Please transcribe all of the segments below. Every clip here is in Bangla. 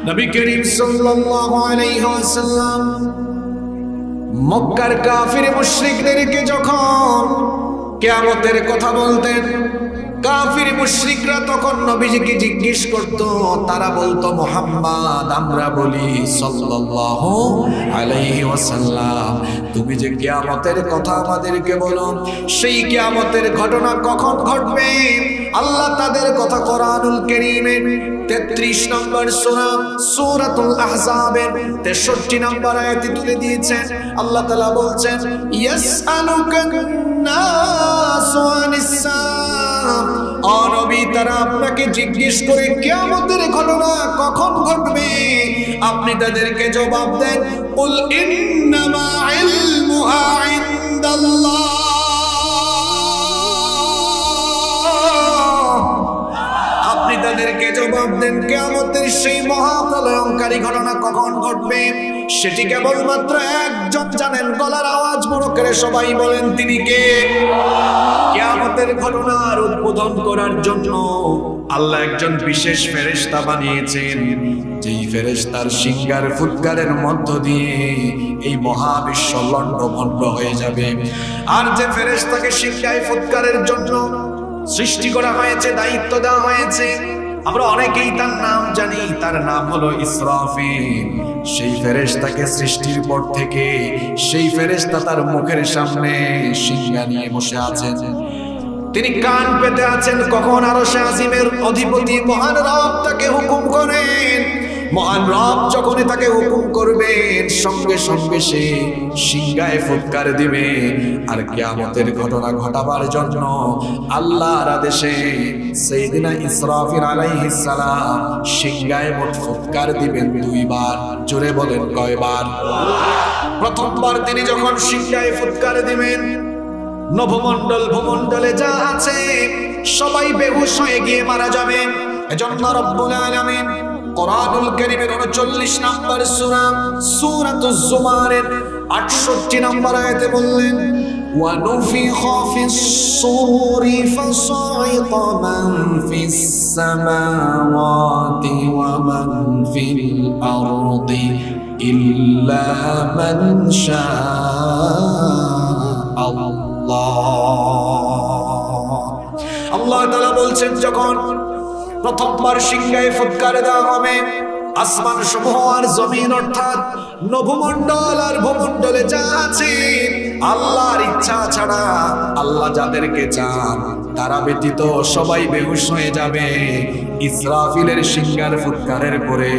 নবী করিম সাল্লাল্লাহু আলাইহি ওয়াসাল্লাম মক্কার কাফির মুশরিকদেরকে যখন কিয়ামতের কথা বলতেন, কাফির মুশরিকরা তখন নবীজিকে জিজ্ঞেস করত, তারা বলতো মুহাম্মদ, আমরা বলি সাল্লাল্লাহু আলাইহি ওয়াসাল্লাম, তুমি যে কিয়ামতের কথা আমাদেরকে বলো, সেই কিয়ামতের ঘটনা কখন ঘটবে? আল্লাহ তাদের কথা কোরআনুল কারীমের 33 নম্বর সূরা সূরাতুল আহজাবের 63 নম্বর আয়াতে তুলে দিয়েছেন। আল্লাহ তাআলা বলছেন, ইয়াসআলুকান নাসু আনিস সাআ, ও নবী, তারা আপনাকে জিজ্ঞেস করে কিয়ামতের ঘটনা কখন ঘটবে, আপনি তাদেরকে জবাব দেন, কুল ইন্নামা ইলমুহা ইনদাল্লাহ, আপনি তাদেরকে জবাব দেন কিয়ামতের সেই মহাপ্রলয়ঙ্কারী ঘটনা কখন ঘটবে সেটি কেবলমাত্র একজন জানেন। গলার আওয়াজ বড় করে সবাই বলেন, তিনি কে? কিয়ামতের ঘটনার উদ্বোধন করার জন্য আল্লাহ একজন বিশেষ ফেরেশতা বানিয়েছেন, যেই ফেরেশতার সিংহার ফুৎকারের মধ্য দিয়ে এই মহাবিশ্ব লণ্ডভণ্ড হয়ে যাবে। আর যে ফেরেশতাকে সিংহায় ফুৎকারের জন্য সৃষ্টি করা হয়েছে, দায়িত্ব দেওয়া হয়েছে, আমরা অনেকেই তার নাম জানি, তার নাম হলো ইসরাফিল। সেই ফেরেশতাকে সৃষ্টির পর থেকে সেই ফেরেশতা তার মুখের সামনে সিংহা নিয়ে বসে আছেন, তিনি কান পেতে আছেন কখন আরশে আজিমের অধিপতি মহান রব তাকে হুকুম করেন। মহান রব যখনই তাকে হুকুম করবেন, সঙ্গে সঙ্গে সে সিংহায় ফুৎকার দিবে। আর কিয়ামতের ঘটনা ঘটাবার জন্য আল্লাহর আদেশে সাইয়েদনা ইসরাফিল আলাইহিস সালাম সিংহায় মোট ফুৎকার দিবেন 2 বার। জোরে বলেন, কয়বার? প্রথমবার তিনি যখন সিংহায় ফুৎকার দিবেন, নভমণ্ডল ভূমণ্ডলে যা আছে সবাই বেহুশ হয়ে গিয়ে মারা যাবে। এজন্য রব্বুল আলামিন কোরআনুল কারীমের 39 নম্বর সূরা সূরাতুজ জুমারের 68 নম্বর আয়াতে বললেন, ওয়া নুফিখা ফিস সূরি ফাসাইকা মান ফিস সামাওয়াতি ওয়া মান ফিল আরদি ইল্লা মান শাআ আল্লাহ তাআলা বলছেন, যখন প্রথমবার সিংহায় ফুৎকার দেওয়া হবে, আসমান সমূহ আর জমিন অর্থাৎ নভমণ্ডল আর ভূমণ্ডলে যা আছে আল্লাহর ইচ্ছা ছাড়া আল্লাহ যাদেরকে চান তারা ব্যতীত সবাই বেহুশ হয়ে যাবে। ইসরাফিলের সিংহার ফুৎকারের পরে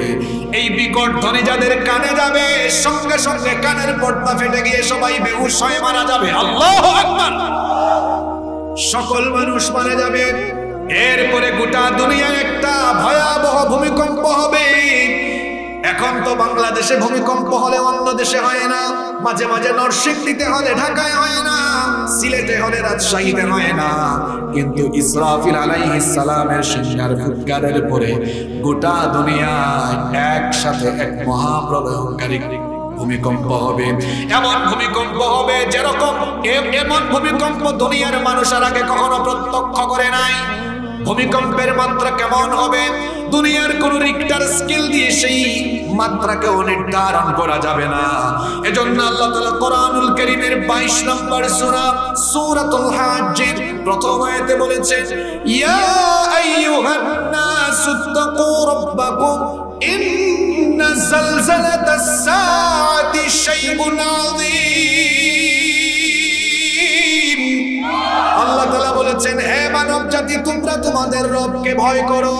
এই বিকট ধ্বনি যাদের কানে যাবে, সঙ্গে সঙ্গে কানের পর্দা ফেটে গিয়ে সবাই বেহুশ হয়ে মারা যাবে। আল্লাহু আকবার! সকল মানুষ মারা যাবে। এরপরে গোটা দুনিয়ায় একটা ভয়াবহ ভূমিকম্প হবে। এখন তো বাংলাদেশে ভূমিকম্প হলে অন্য দেশে হয় না, মাঝে মাঝে নরসিংদীতে হলে ঢাকায় হয় না, সিলেটে হলে রাজশাহীতে হয় না, কিন্তু ইসরাফিল আলাইহিস সালামের সিংহার ফুৎকারের পরে গোটা দুনিয়ায় একসাথে এক মহাপ্রলয়ঙ্কারী ভূমিকম্প হবে। এমন ভূমিকম্প হবে যেরকম এমন ভূমিকম্প দুনিয়ার মানুষ আর আগে কখনো প্রত্যক্ষ করে নাই। ভূমিকম্পের মাত্রা কেমন হবে দুনিয়ার কোন রিক্টার স্কেল দিয়ে সেই মাত্রাকেও নির্ধারণ করা যাবে না। এজন্য আল্লাহ তাআলা কোরআনুল কারীমের 22 নম্বর সূরা সূরাতুল হাজ্জের প্রথম আয়াতে বলেছেন, ইয়া আইয়ুহান নাসুত্তাকু রাব্বাকুম ইন্না যালজালাতাস সাআতি শাইউন আযীম। আল্লাহ তাআলা বলেছেন, হে মানব জাতি, তোমরা তোমাদের রবকে ভয় করো।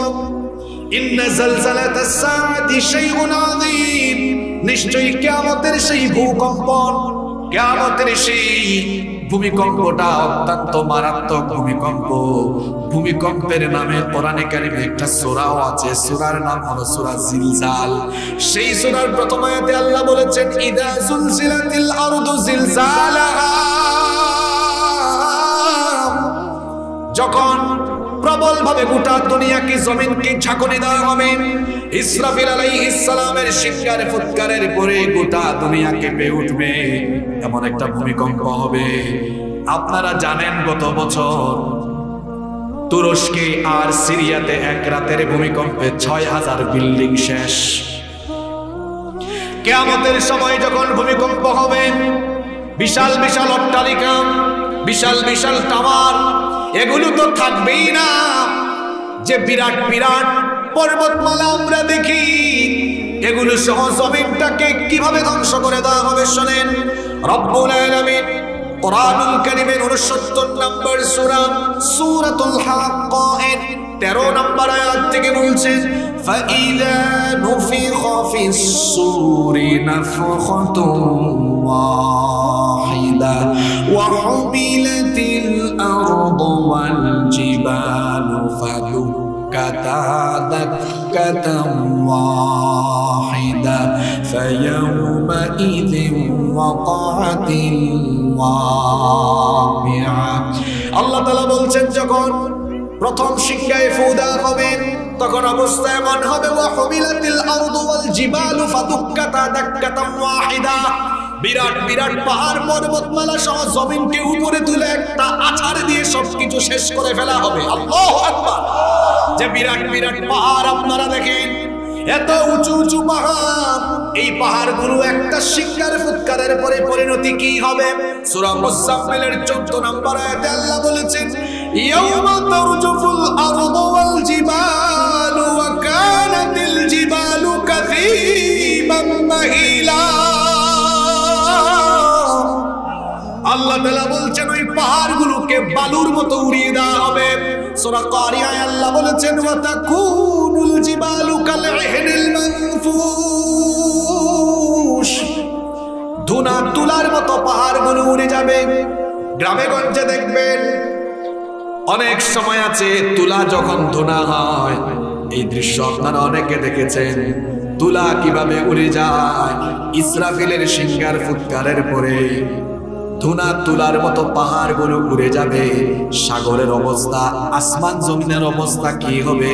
ইন্না যালজালাতাস সাআতি শাইউন আযীম, নিশ্চয়ই কিয়ামতের সেই ভূকম্পন, কিয়ামতের সেই ভূমিকম্পটা অত্যন্ত মারাত্মক ভূমিকম্প। ভূমিকম্পের নামে কোরআনে কারিমে একটা সূরাও আছে, সূরার নাম হলো সূরা জিলজাল। সেই সূরার প্রথম আয়াতে আল্লাহ বলেছেন, ইদা যুলজিলাতিল আরদু জিলজালাহা, যখন প্রবল ভাবে গোটা দুনিয়াকে জমিনকে ঝাঁকুনি দেওয়া হবে। ইসরাফিল আলাইহিস সালামের সিংহার ফুৎকারের পরে গোটা দুনিয়া কেঁপে উঠবে, এমন একটা ভূমিকম্প হবে। আপনারা জানেন গত বছর তুরস্কে আর সিরিয়াতে এক রাতের ভূমিকম্পে ৬,০০০ বিল্ডিং শেষ। কিয়ামতের সময় যখন ভূমিকম্প হবে, বিশাল বিশাল অট্টালিকা, বিশাল বিশাল টাওয়ার, এগুলো তো থাকবেই না। যে বিরাট বিরাট পর্বতমালা আমরা দেখি, এগুলো সহ জমিনটাকে কিভাবে ধ্বংস করে দেওয়া হবে শোনেন। রব্বুল আলামিন কোরআনুল কারীমের 69 নম্বর সূরা সূরাতুল হাক্কা এর 13 নম্বর আয়াত থেকে বলছেন, ফাইযা নুফিখা ফিস সূরি নাফখাতুন ওয়াহিদা ওয়া হুমিলাতিল আরদু ওয়াল জিবালু ফাদুক্কাতা দাক্কাতান ওয়াহিদা ফায়াউমাইযিন ওয়াকাআতিল ওয়াকিআ। আল্লাহ তাআলা বলছেন, যখন প্রথম সিংহায় ফু দেওয়া হবে তখন অবস্থা এমন হবে, ওয়া হুমিলাতিল আরদু ওয়াল জিবালু ফাদুক্কাতা দাক্কাতান ওয়াহিদা। বিরাট বিরাট পাহাড় পর্বতমালা সহ জমিনকে উপরে তুলে একটা আছাড় দিয়ে সবকিছু শেষ করে ফেলা হবে। আল্লাহু আকবার। যে বিরাট বিরাট পাহাড় আপনারা দেখেন, এত উঁচু উঁচু পাহাড়, এই পাহাড়গুলো একটা সিংহার ফুৎকারের পরে পরিণতি কি হবে? সূরা মুজাম্মিলের 14 নম্বর আয়াতে আল্লাহ বলেছেন, ইয়াউমা তারজুফুল আরদু ওয়াল জিবালু ওয়া কানাতিল জিবালু কাসীবাম মাহিলা। আল্লাহ তাআলা বলছেন ওই পাহাড়গুলোকে বালুর মতো উড়িয়ে দেওয়া হবে। সূরা কারিয়ায় আল্লাহ বলেছেন, ওয়া তাকুনুল জিবালু কালইহনিল মানফুশ। ধুনা তুলার মতো পাহাড়গুলো উড়ে যাবে। গ্রামে গঞ্জে দেখবেন অনেক সময় আছে, তুলা যখন ধুনা হয়, এই দৃশ্য আপনারা অনেকে দেখেছেন, তুলা কিভাবে উড়ে যায়। ইসরাফিলের সিংহার ফুৎকারের পরে ধুনা তুলার মতো পাহাড়গুলো উড়ে যাবে। সাগরের অবস্থা, আসমান জমিনের অবস্থা কি হবে?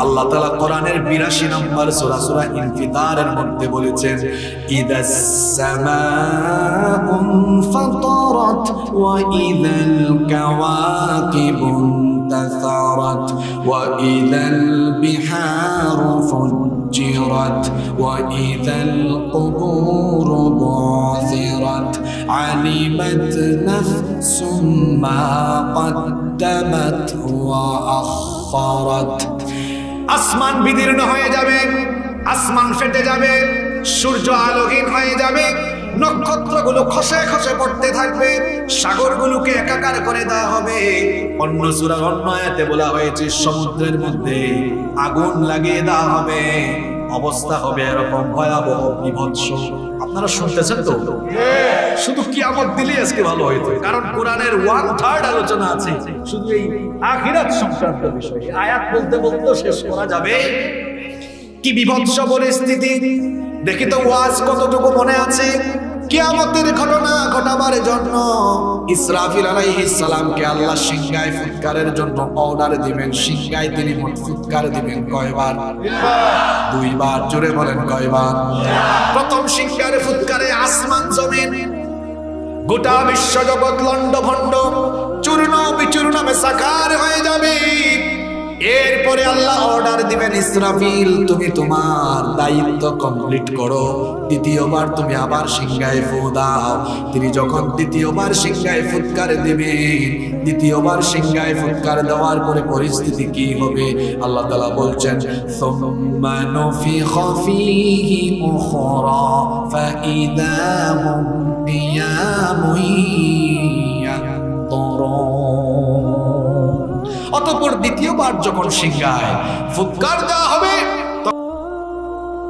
আল্লাহ তাআলা কোরআনের 82 নম্বর সূরা সূরা ইনফিতারের মধ্যে বলেছেন, ইদাস সামাউন ফাতারাত ওয়া ইদাল কাওয়াকিবুন তাসারাত ওয়া ইদাল বিহারু ফুজ্জিরাত ওয়া ইদাল কুবুরু বু'থিরাত علمت نفس ما قدمت وأخرت। আসমান বিদীর্ণ হয়ে যাবে, আসমান ফেটে যাবে, সূর্য আলোহীন হয়ে যাবে, নক্ষত্রগুলো খসে খসে পড়তে থাকবে, সাগরগুলোকে একাকার করে দেওয়া হবে। অন্য সূরার অন্য আয়াতে বলা হয়েছে, সমুদ্রের মধ্যে আগুন লাগিয়ে দেওয়া হবে। অবস্থা হবে এরকম ভয়াবহ, বিভৎস। আপনারা শুনতেছেন তো? শুধু কিয়ামত দিলে আজকে ভালো হইতো, কারণ কোরআনের 1/3 আলোচনা আছে শুধু এই আখিরাত সংক্রান্ত বিষয়ে। আয়াত বলতে বলতে শেষ করা যাবে। কি বিভৎস পরিস্থিতি! দেখি তো ওয়াজ কতটুকু মনে আছে। কিয়ামতের ঘটনা ঘটাবার জন্য ইসরাফিল আলাইহিস সালামকে আল্লাহ সিংহায় ফুৎকারের জন্য অর্ডার দিবেন। সিংহায় তিনি মোট ফুৎকার দিবেন কয়বার? 2 বার। জোরে বলেন কয়বার? প্রথম সিংহার ফুৎকারে আসমান জমিন, গোটা বিশ্ব জগৎ লন্ডভন্ড, চূর্ণ বিচূর্ণ সাকার হয়ে যাবে। এরপরে আল্লাহ অর্ডার দিবেন, ইসরাফিল তুমি তোমার দায়িত্ব কমপ্লিট করো। দ্বিতীয়বার তুমি আবার সিংহায় ফু দাও। তিনি যখন দ্বিতীয়বার সিংহায় ফুৎকার দিবেন, দ্বিতীয়বার সিংহায় ফুৎকার দেওয়ার পরে পরিস্থিতি কি হবে? আল্লাহ তাআলা বলছেন, সুম্মা নুফিখা ফীহি উখরা ফাইদা হুম কিয়ামুন ইয়ানতুরুন। অতঃপর দ্বিতীয়বার যখন সিংহায় ফুৎকার দেওয়া হবে,